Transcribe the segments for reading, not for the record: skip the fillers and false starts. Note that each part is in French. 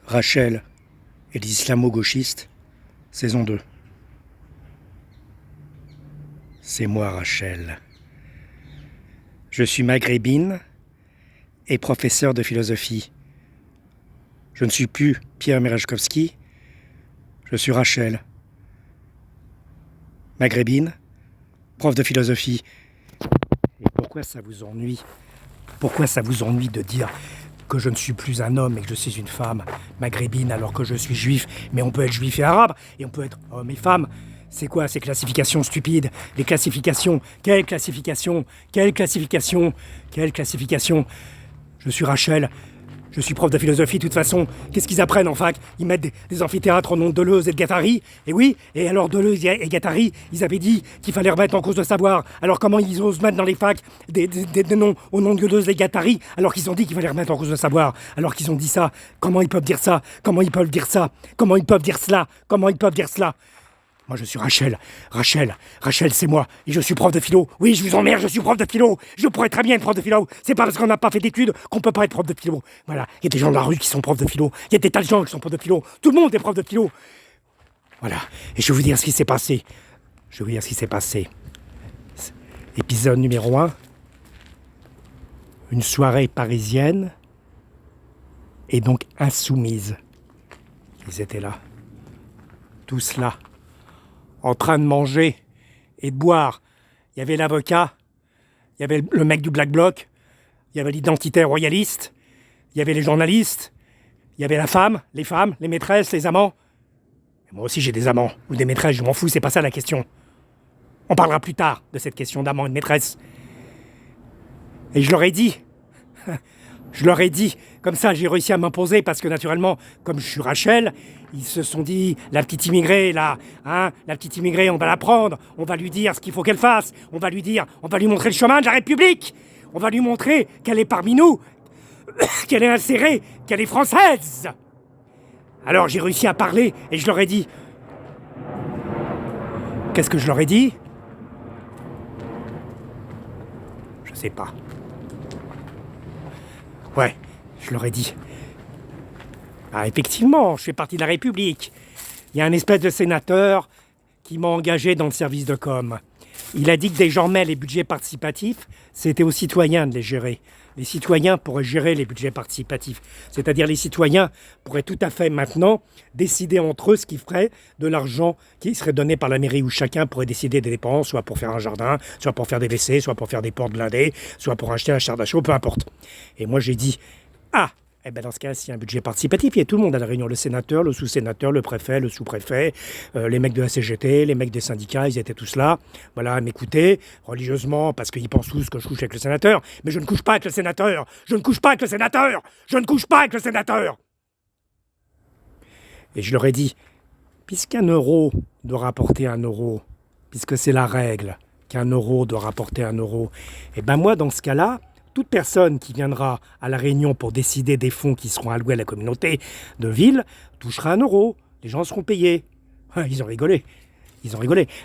Rachel et les islamo-gauchistes, saison 2. C'est moi, Rachel. Je suis maghrébine et professeur de philosophie. Je ne suis plus Pierre Merejkovski, je suis Rachel. Maghrébine, prof de philosophie. Et pourquoi ça vous ennuie ? Pourquoi ça vous ennuie de dire que je ne suis plus un homme et que je suis une femme maghrébine alors que je suis juif? Mais on peut être juif et arabe, et on peut être homme et femme. C'est quoi ces classifications stupides? Les classifications? Quelles classifications? Quelles classifications? Quelles classifications? Je suis Rachel. Je suis prof de philosophie, de toute façon. Qu'est-ce qu'ils apprennent en fac? Ils mettent des amphithéâtres au nom de Deleuze et de Guattari. Et oui, et alors Deleuze et Guattari, ils avaient dit qu'il fallait remettre en cause le savoir. Alors comment ils osent mettre dans les facs des noms au nom de Deleuze et Guattari, alors qu'ils ont dit qu'il fallait remettre en cause le savoir? Alors qu'ils ont dit ça. Comment ils peuvent dire ça? Comment ils peuvent dire ça? Comment ils peuvent dire cela? Comment ils peuvent dire cela? Moi, je suis Rachel. Rachel, c'est moi. Et je suis prof de philo. Oui, je vous emmerde, je suis prof de philo. Je pourrais très bien être prof de philo. C'est pas parce qu'on n'a pas fait d'études qu'on peut pas être prof de philo. Voilà. Il y a des gens de la rue qui sont profs de philo. Il y a des tas de gens qui sont profs de philo. Tout le monde est prof de philo. Voilà. Et je vais vous dire ce qui s'est passé. Épisode numéro 1. Une soirée parisienne. Et donc insoumise. Ils étaient là. Tous là. En train de manger et de boire. Il y avait l'avocat, il y avait le mec du Black Bloc, il y avait l'identitaire royaliste, il y avait les journalistes, il y avait la femme, les maîtresses, les amants. Et moi aussi j'ai des amants ou des maîtresses, je m'en fous, c'est pas ça la question. On parlera plus tard de cette question d'amants et de maîtresses. Et je leur ai dit, comme ça j'ai réussi à m'imposer parce que naturellement, comme je suis Rachel, ils se sont dit, la petite immigrée là, la petite immigrée, on va la prendre, on va lui dire ce qu'il faut qu'elle fasse, on va lui montrer le chemin de la République, on va lui montrer qu'elle est parmi nous, qu'elle est insérée, qu'elle est française. Alors j'ai réussi à parler et je leur ai dit, qu'est-ce que je leur ai dit? Je sais pas. Ouais, je leur ai dit. Ah, effectivement, je fais partie de la République. Il y a un espèce de sénateur qui m'a engagé dans le service de com. Il a dit que désormais les budgets participatifs, c'était aux citoyens de les gérer. Les citoyens pourraient gérer les budgets participatifs. C'est-à-dire les citoyens pourraient tout à fait maintenant décider entre eux ce qu'ils feraient de l'argent qui serait donné par la mairie, où chacun pourrait décider des dépenses, soit pour faire un jardin, soit pour faire des WC, soit pour faire des portes blindées, soit pour acheter un char d'assaut, peu importe. Et moi j'ai dit, eh ben dans ce cas, s'il y a un budget participatif, il y a tout le monde à la réunion, le sénateur, le sous-sénateur, le préfet, le sous-préfet, les mecs de la CGT, les mecs des syndicats, ils étaient tous là, voilà, à m'écouter, religieusement, parce qu'ils pensent tous que je couche avec le sénateur. Mais je ne couche pas avec le sénateur. Et je leur ai dit, puisqu'un euro doit rapporter un euro, puisque c'est la règle qu'un euro doit rapporter un euro, eh ben moi, dans ce cas-là, toute personne qui viendra à la réunion pour décider des fonds qui seront alloués à la communauté de ville touchera un euro. Les gens seront payés. Ils ont rigolé.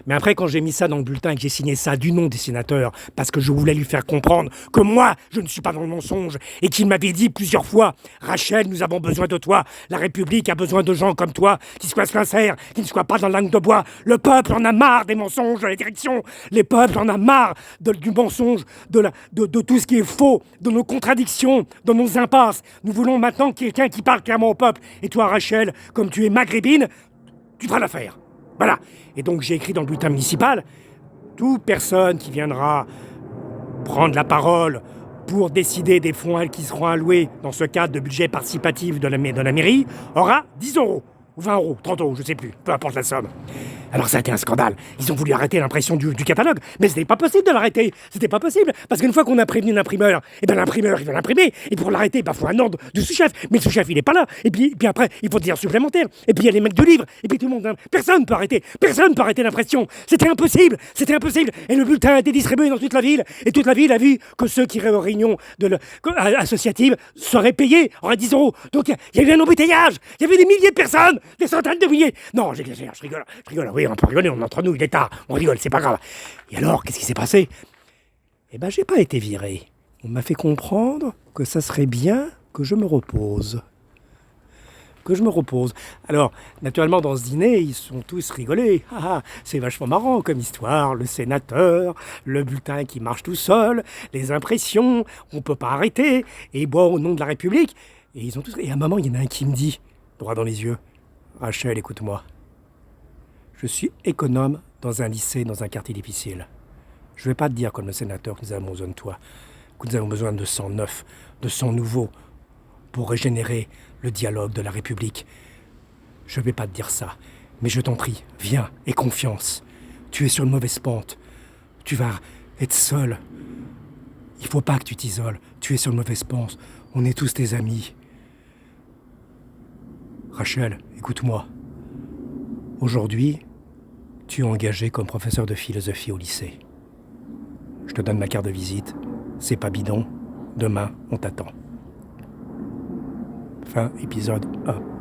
Mais après, quand j'ai mis ça dans le bulletin et que j'ai signé ça du nom des sénateurs, parce que je voulais lui faire comprendre que moi, je ne suis pas dans le mensonge, et qu'il m'avait dit plusieurs fois, Rachel, nous avons besoin de toi, la République a besoin de gens comme toi, qui soient sincères, qui ne soient pas dans la langue de bois. Le peuple en a marre des mensonges de la direction. Les peuples en a marre du mensonge, de tout ce qui est faux, de nos contradictions, de nos impasses. Nous voulons maintenant quelqu'un qui parle clairement au peuple. Et toi, Rachel, comme tu es maghrébine, tu feras l'affaire. Voilà. Et donc j'ai écrit dans le bulletin municipal, toute personne qui viendra prendre la parole pour décider des fonds qui seront alloués dans ce cadre de budget participatif de la mairie aura 10 euros, ou 20 euros, 30 euros, je sais plus, peu importe la somme. Alors ça a été un scandale. Ils ont voulu arrêter l'impression du catalogue, mais c'était pas possible de l'arrêter. C'était pas possible, parce qu'une fois qu'on a prévenu l'imprimeur, l'imprimeur il va l'imprimer, et pour l'arrêter, faut un ordre du sous-chef. Mais le sous-chef il est pas là, et puis après il faut des heures supplémentaires, et puis il y a les mecs du livre, et puis tout le monde, personne peut arrêter l'impression. C'était impossible, et le bulletin a été distribué dans toute la ville, et toute la ville a vu que ceux qui iraient aux réunions associatives seraient payés, auraient 10 euros. Donc il y a eu un embouteillage, il y avait des milliers de personnes, des centaines de milliers. Non, j'exagère, je rigole. Oui, on peut rigoler, on est entre nous, il est tard, on rigole, c'est pas grave. Et alors, qu'est-ce qui s'est passé? Eh ben, j'ai pas été viré. On m'a fait comprendre que ça serait bien que je me repose. que je me repose. Alors, naturellement, dans ce dîner, ils sont tous rigolés. Ah, ah, c'est vachement marrant comme histoire. Le sénateur, le bulletin qui marche tout seul, les impressions, on peut pas arrêter, et boire au nom de la République. Et ils ont tous... Et à un moment, il y en a un qui me dit, droit dans les yeux, Rachel, écoute-moi. Je suis économe dans un lycée, dans un quartier difficile. Je ne vais pas te dire, comme le sénateur, que nous avons besoin de toi, que nous avons besoin de sang neuf, de sang nouveau, pour régénérer le dialogue de la République. Je ne vais pas te dire ça, mais je t'en prie, viens, aie confiance. Tu es sur une mauvaise pente. Tu vas être seul. Il ne faut pas que tu t'isoles. Tu es sur une mauvaise pente. On est tous tes amis. Rachel, écoute-moi. Aujourd'hui, tu es engagé comme professeur de philosophie au lycée. Je te donne ma carte de visite. C'est pas bidon. Demain, on t'attend. Fin épisode 1.